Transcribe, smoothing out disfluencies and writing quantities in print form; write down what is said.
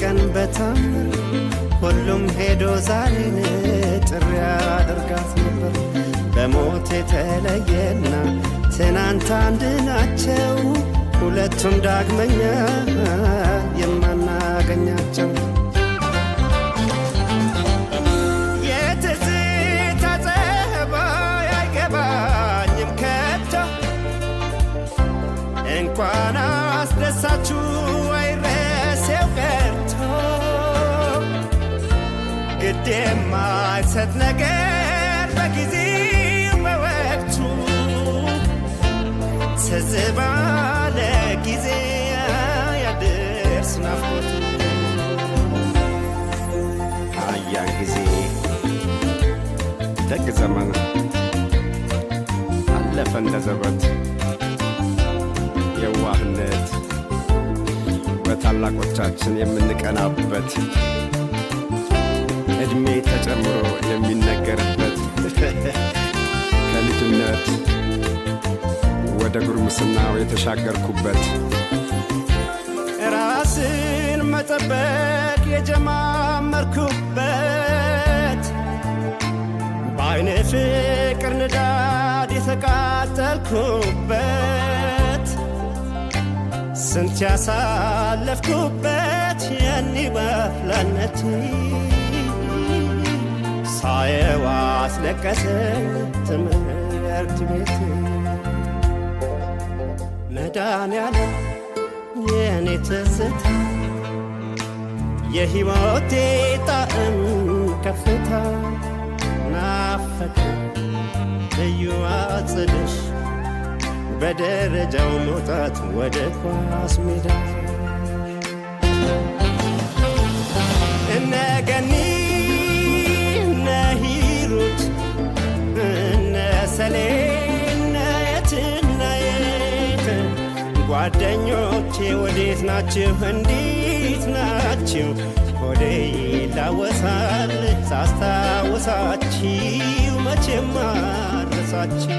ቀን በታምር ሁሉም ሄዶ ዛሬን ጥሪ አድርጋት ነበር። በሞት የተለየና ትናንት አንድ ናቸው ሁለቱም ዳግመኛ የማናገኛቸው። የትዝታ ጸባይ አይገባኝም ከቶ እንኳን አስደሳችሁ አይረሴው ቀርቶ ግድ የማይሰጥ ነገር በጊዜው በወቅቱ ትዝ ባለ ጊዜ ያድርስ ናፍቆቱ። አያን ጊዜ ደግ ዘመን አለፈ እንደ ዘበት የዋህነት በታላቆቻችን የምንቀናበት ዕድሜ ተጨምሮ የሚነገርበት ከልጅነት ወደ ጉርምስናው የተሻገርኩበት ራስን መጠበቅ የጀማመርኩበት በዓይነ ፍቅር ንዳድ የተቃጠልኩበት ስንት ያሳለፍኩበት ያኔ ባፍላነቴ ሳየው አስለቀሰኝ ትምህርት ቤቴ። መድኃኔዓለም የኔ ትዝታ የሕይወቴ ጣዕም ከፍታ ናፈቀኝ ልዩ አጽድሽ በደረጃው መውጣት ወደ ኳስ ሜዳ እነ ገኒ እነ ሂሩት እነ ሰሌ እነ የትና የት ጓደኞቼ ወዴት ናችሁ እንዴት ናችሁ? ሆዴ ይላወሳል ሳስታውሳችሁ መቼም አልረሳችሁ።